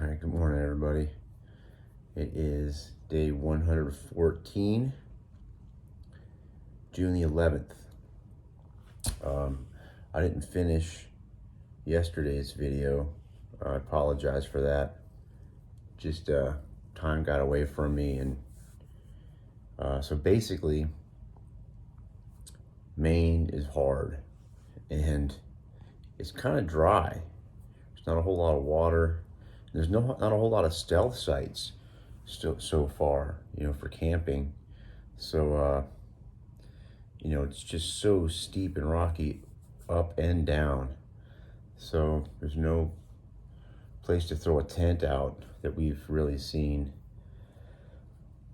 All right, good morning, everybody. It is day 114, June the 11th. I didn't finish yesterday's video. I apologize for that. Just time got away from me, and so basically, Maine is hard, and it's kind of dry. There's not a whole lot of water. There's not a whole lot of stealth sites so far, for camping. So, it's just so steep and rocky up and down. So there's no place to throw a tent out that we've really seen.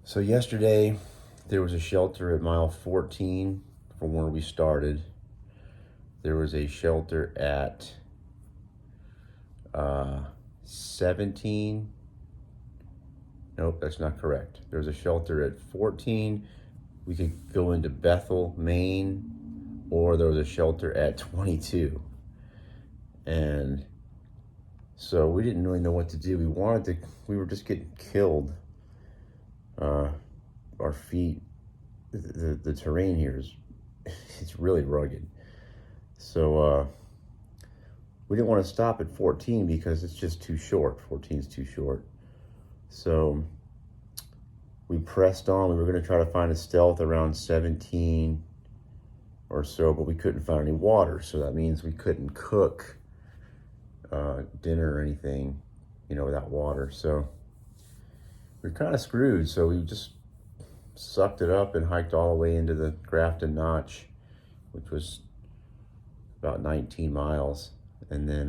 So yesterday, there was a shelter at mile 14 from where we started. There was a shelter at 17. Nope, that's not correct. There was a shelter at 14. We could go into Bethel, Maine, or there was a shelter at 22. And so we didn't really know what to do. We were just getting killed. Our feet, the terrain here it's really rugged. So we didn't want to stop at 14 because it's just too short. 14 is too short. So we pressed on. We were going to try to find a stealth around 17 or so, but we couldn't find any water. So that means we couldn't cook dinner or anything, without water. So we're kind of screwed. So we just sucked it up and hiked all the way into the Grafton Notch, which was about 19 miles. And then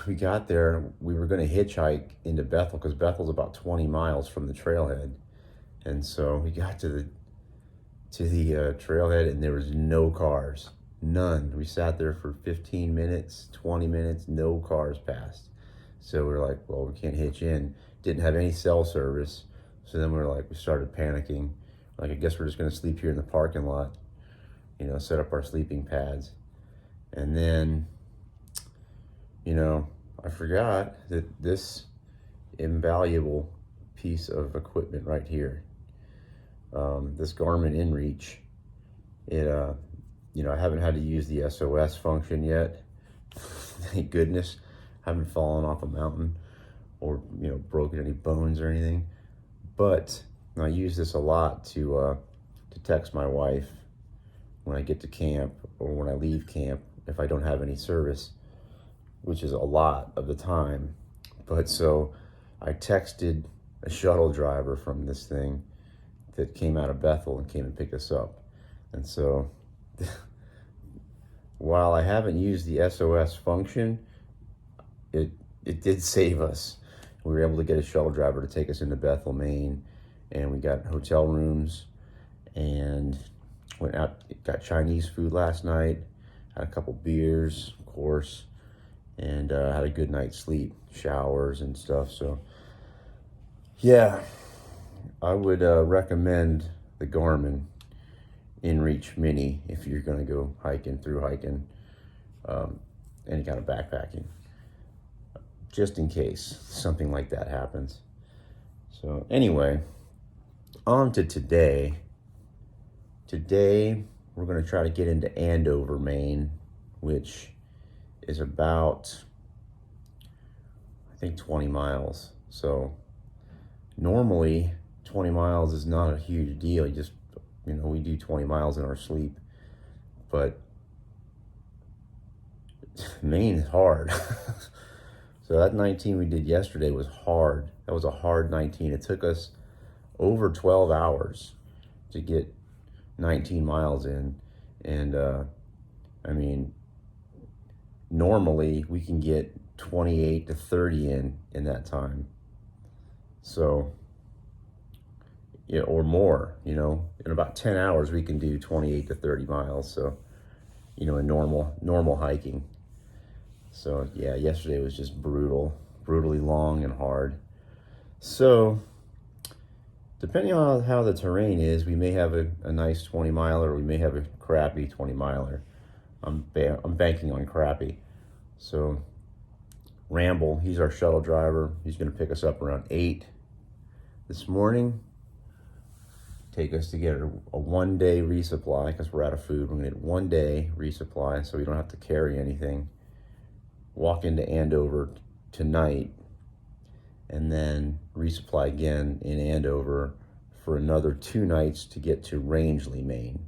we got there. We were going to hitchhike into Bethel because Bethel's about 20 miles from the trailhead. And so we got to the trailhead, and there was no cars, none. We sat there for 15 minutes, 20 minutes, no cars passed. So we were like, well, we can't hitch in. Didn't have any cell service. So then we started panicking. Like, I guess we're just going to sleep here in the parking lot, set up our sleeping pads. And then, I forgot that this invaluable piece of equipment right here, this Garmin InReach, I haven't had to use the SOS function yet. Thank goodness. I haven't fallen off a mountain or, broken any bones or anything. But I use this a lot to text my wife when I get to camp or when I leave camp if I don't have any service, which is a lot of the time. But so I texted a shuttle driver from this thing that came out of Bethel and came and picked us up. And so while I haven't used the SOS function, it did save us. We were able to get a shuttle driver to take us into Bethel, Maine, and we got hotel rooms and went out, got Chinese food last night, had a couple beers, of course, and had a good night's sleep, showers and stuff. So yeah, I would recommend the Garmin InReach Mini if you're going to go through hiking, any kind of backpacking, just in case something like that happens. So anyway, on to today. Today, we're going to try to get into Andover, Maine, which is about, I think, 20 miles. So normally 20 miles is not a huge deal. You just, we do 20 miles in our sleep. But Maine is hard. So that 19 we did yesterday was hard. That was a hard 19. It took us over 12 hours to get 19 miles in. And normally we can get 28 to 30 in that time. So, or more, in about 10 hours we can do 28 to 30 miles. So, in normal hiking. So yeah, yesterday was just brutally long and hard. So depending on how the terrain is, we may have a nice 20 miler, or we may have a crappy 20 miler. I'm banking on crappy. So Ramble, he's our shuttle driver. He's going to pick us up around 8 this morning. Take us to get a 1-day resupply because we're out of food. We're going to get 1 day resupply so we don't have to carry anything. Walk into Andover tonight and then resupply again in Andover for another 2 nights to get to Rangeley, Maine.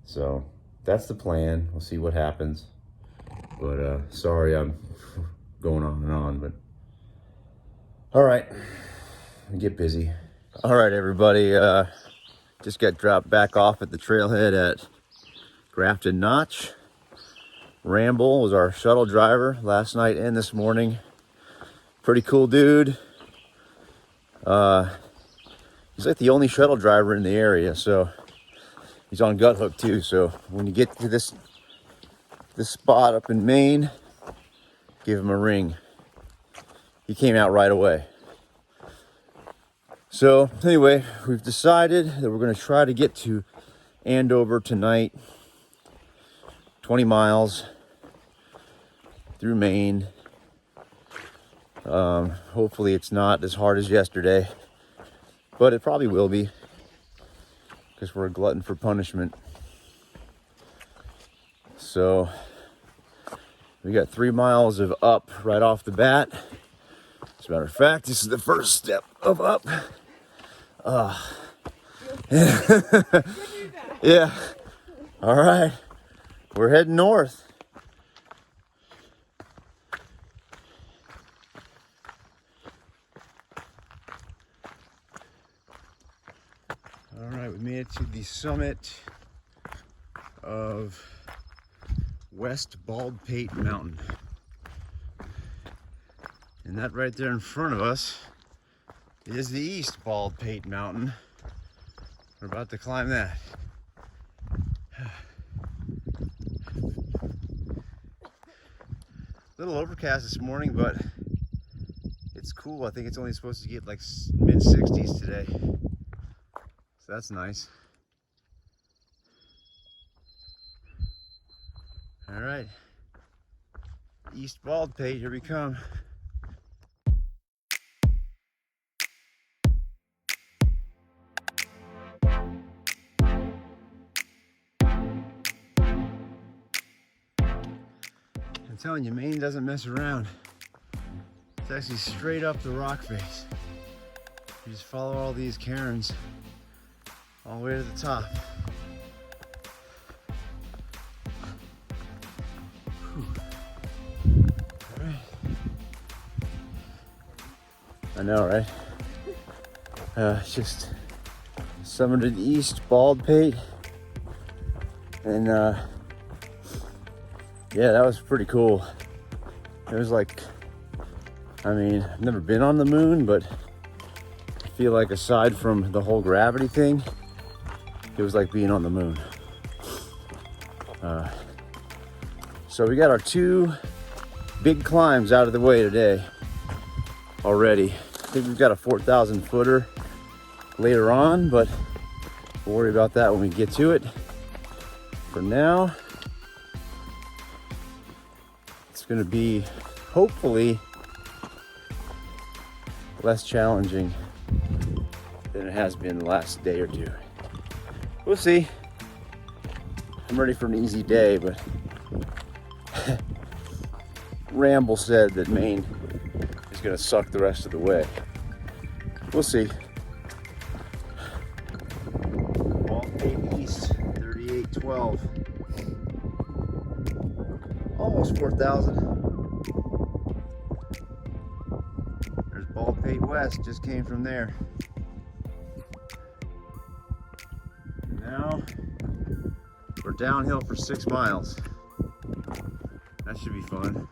So that's the plan. We'll see what happens. But sorry I'm going on and on, but all right, get busy. All right, everybody, just got dropped back off at the trailhead at Grafton Notch. Ramble was our shuttle driver last night and this morning. Pretty cool dude. He's like the only shuttle driver in the area, so he's on gut hook too. So when you get to this spot up in Maine, give him a ring. He came out right away. So anyway, we've decided that we're going to try to get to Andover tonight. 20 miles through Maine. Hopefully it's not as hard as yesterday, but it probably will be because we're a glutton for punishment. So we got 3 miles of up right off the bat. As a matter of fact, this is the first step of up. Yeah. All right. We're heading north. All right, we made it to the summit of West Baldpate Mountain. And that right there in front of us is the East Baldpate Mountain. We're about to climb that. A little overcast this morning, but it's cool. I think it's only supposed to get like mid-60s today. So that's nice. All right. East Baldpate, here we come. I'm telling you, Maine doesn't mess around. It's actually straight up the rock face. You just follow all these cairns all the way to the top. All right. I know, right? Just summited East Baldpate, and yeah, that was pretty cool. It was like, I mean, I've never been on the moon, but I feel like aside from the whole gravity thing, it was like being on the moon. So we got our 2 big climbs out of the way today already. I think we've got a 4,000 footer later on, but we'll worry about that when we get to it. For now, it's going to be hopefully less challenging than it has been the last day or 2. We'll see. I'm ready for an easy day, but Ramble said that Maine is going to suck the rest of the way. We'll see. Baldpate East, 3812. Almost 4,000. There's Baldpate West, just came from there. And now we're downhill for 6 miles. That should be fun.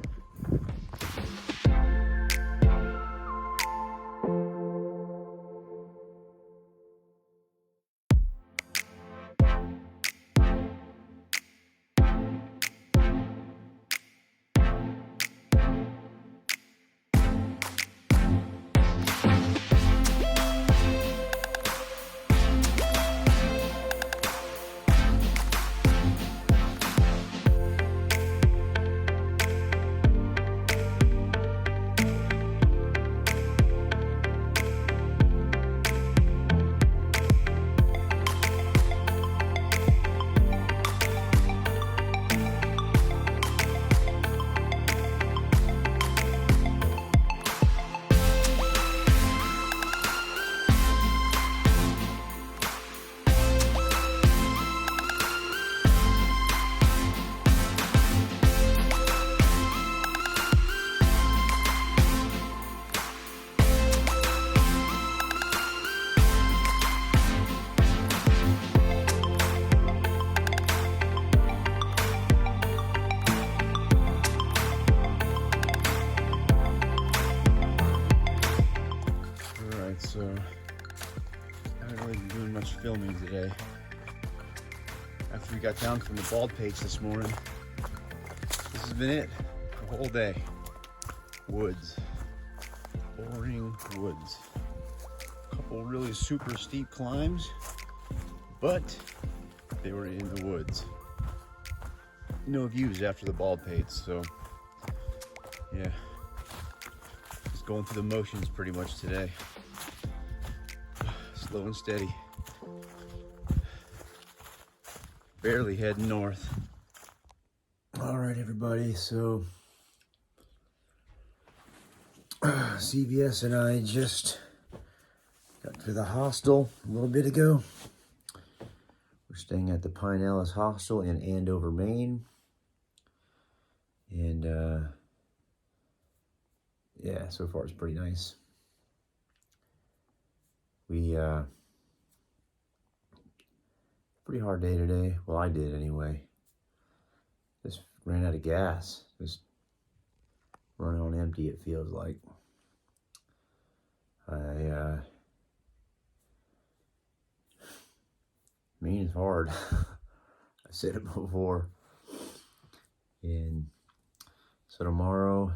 filming today. After we got down from the Baldpates this morning, this has been it, the whole day. Woods, boring woods. A couple really super steep climbs, but they were in the woods. No views after the Baldpates, so yeah, just going through the motions pretty much today. Slow and steady. Barely heading north. All right, everybody, so CVS and I just got to the hostel a little bit ago. We're staying at the Pine Ellis Hostel in Andover, Maine. And yeah, so far it's pretty nice. We pretty hard day today. Well, I did anyway. Just ran out of gas. Just running on empty, it feels like. Maine is hard. I said it before. And so tomorrow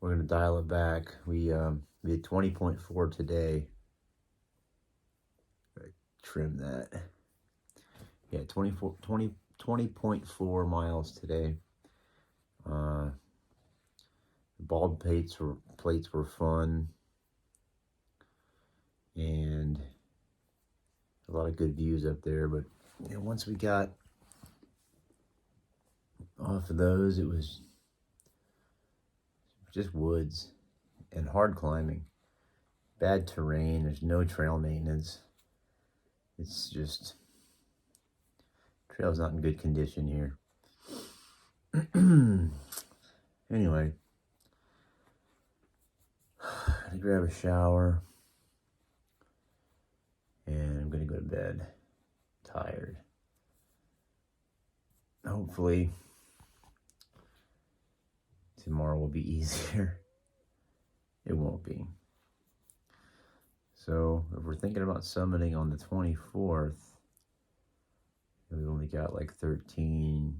we're gonna dial it back. We had 20.4 today. Trim that. Yeah, 20.4 miles today. The Baldpates were fun, and a lot of good views up there. But you know, once we got off of those, it was just woods and hard climbing, bad terrain. There's no trail maintenance. It's just, trail's not in good condition here. Anyway, I'm gonna grab a shower and I'm gonna go to bed. Tired. Hopefully tomorrow will be easier. It won't be. So if we're thinking about summiting on the 24th, we've only got like 13,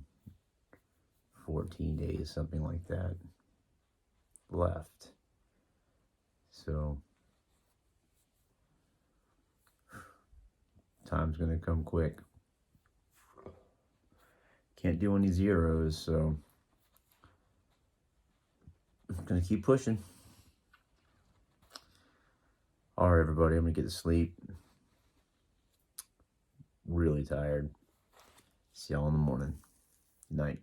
14 days, something like that, left. So time's gonna come quick. Can't do any zeros, so I'm gonna keep pushing. All right, everybody, I'm gonna get to sleep. Really tired. See y'all in the morning. Good night.